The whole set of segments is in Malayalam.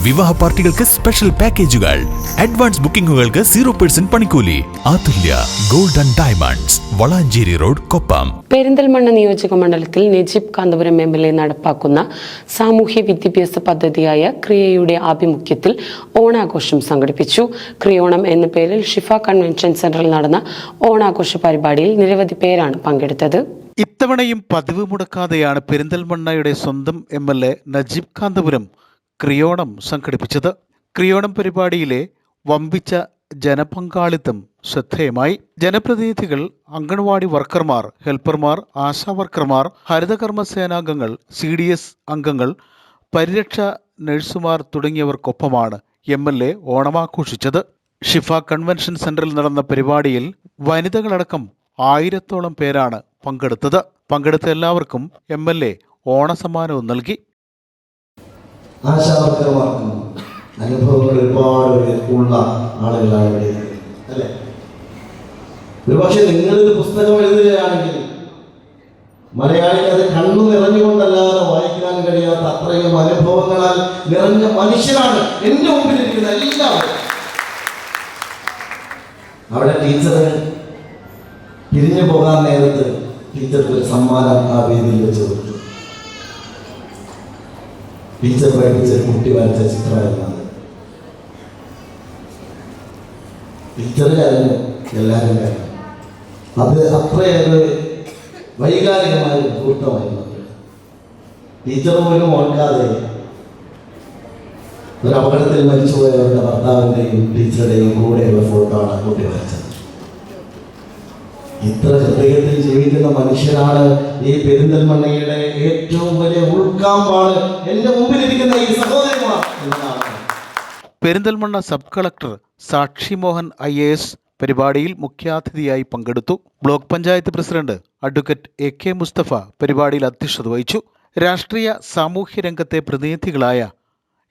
വിവാഹ പാർട്ടികൾക്ക് സ്പെഷ്യൽ പാക്കേജുകൾ, അഡ്വാൻസ് ബുക്കിംഗുകൾക്ക് 0% പണിക്കൂലി. Athulya gold and diamonds, Valanchery road, Koppam. Perinthalmanna നിയോജക മണ്ഡലത്തിൽ നജീബ് കാന്തപുരം MLA നടപ്പാക്കുന്ന സാമൂഹ്യ വിദ്യാഭ്യാസ പദ്ധതിയായ ക്രിയയുടെ ആഭിമുഖ്യത്തിൽ ഓണാഘോഷം സംഘടിപ്പിച്ചു. ക്രിയോണം എന്ന പേരിൽ ഷിഫ കൺവെൻഷൻ സെന്ററിൽ നടന്ന ഓണാഘോഷ പരിപാടിയിൽ നിരവധി പേരാണ് പങ്കെടുത്തത്. ഇത്തവണയും പതിവ് മുടക്കാതെയാണ് പെരിന്തൽമണ്ണയുടെ സ്വന്തം MLA നജീബ് കാന്തപുരം ക്രിയോണം സംഘടിപ്പിച്ചത്. ക്രിയോണം പരിപാടിയിലെ വമ്പിച്ച ജനപങ്കാളിത്തം ശ്രദ്ധേയമായി. ജനപ്രതിനിധികൾ, അംഗൻവാടി വർക്കർമാർ, ഹെൽപ്പർമാർ, ആശാവർക്കർമാർ, ഹരിതകർമ്മസേനാംഗങ്ങൾ, CDS അംഗങ്ങൾ, പരിരക്ഷാ നഴ്സുമാർ തുടങ്ങിയവർക്കൊപ്പമാണ് MLA ഓണമാഘോഷിച്ചത്. ഷിഫ കൺവെൻഷൻ സെന്ററിൽ നടന്ന പരിപാടിയിൽ വനിതകളടക്കം 1000-ഓളം പേരാണ് പങ്കെടുത്തത്. പങ്കെടുത്ത എല്ലാവർക്കും MLA ഓണസമ്മാനവും നൽകി. ആശാവർക്കർമാർക്കും അനുഭവങ്ങൾ ഒരുപാട് ഉള്ള ആളുകളാണ് ഇവിടെ, അല്ലേ? ഒരുപക്ഷെ നിങ്ങളൊരു പുസ്തകം എഴുതുകയാണെങ്കിൽ മലയാളിക്ക് അത് കണ്ണു നിറഞ്ഞുകൊണ്ടല്ലാതെ വായിക്കാൻ കഴിയാത്ത അത്രയും അനുഭവങ്ങളാൽ നിറഞ്ഞ മനുഷ്യരാണ് എൻ്റെ മുമ്പിലിരിക്കുന്ന എല്ലാവരും. അവിടെ ടീച്ചർ പിരിഞ്ഞു പോകാൻ നേരത്ത് ടീച്ചർക്ക് ഒരു സമ്മാനം ആ വേദിയിൽ വെച്ച് കൊടുത്തു. ടീച്ചർ പഠിപ്പിച്ച കുട്ടി വരച്ച ചിത്രമായിരുന്നു. ടീച്ചർ കരഞ്ഞു, എല്ലാവരും കരഞ്ഞു. അത് അത്രയേറെ വൈകാരികമായ ഒരു മുഹൂർത്തമായിരുന്നു. ടീച്ചർ പോലും ഓർക്കാതെ ഒരു അപകടത്തിൽ മരിച്ചുപോയവരുടെ ഭർത്താവിൻ്റെയും ടീച്ചറുടെയും കൂടെയുള്ള ഫോട്ടോ ആണ് കുട്ടി വരച്ചത്. ഇത്ര ഹൃദയത്തിൽ ജീവിക്കുന്ന മനുഷ്യരാണ് ഈ പെരിന്തൽമണ്ണയുടെ ഏറ്റവും വലിയ ഉൾക്കാമ്പാണ് എൻ്റെ മുമ്പിലിരിക്കുന്ന ഈ സഹോദരന്മാർ എന്നാണ്. പെരിന്തൽമണ്ണ സബ് കളക്ടർ സാക്ഷി മോഹൻ IAS പരിപാടിയിൽ മുഖ്യാതിഥിയായി പങ്കെടുത്തു. Block panchayat president advocate AK Mustafa പരിപാടിയിൽ അധ്യക്ഷത വഹിച്ചു. രാഷ്ട്രീയ സാമൂഹ്യ രംഗത്തെ പ്രതിനിധികളായ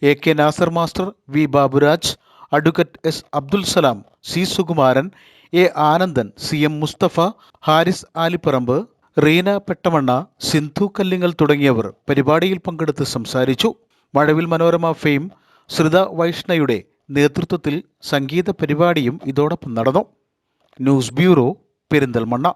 AK Nasser master, V Baburaj, advocate S Abdul Salam, C Sukumaran, A Anandan, CM Mustafa, Haris Alipparamba, Reena Pettamanna, Sindhu Kallingal തുടങ്ങിയവർ പരിപാടിയിൽ പങ്കെടുത്ത് സംസാരിച്ചു. മഴവിൽ മനോരമ ഫെയിം ശ്രിത വൈഷ്ണയുടെ നേതൃത്വത്തിൽ സംഗീത പരിപാടിയും ഇതോടൊപ്പം നടന്നു. News bureau, Perinthalmanna.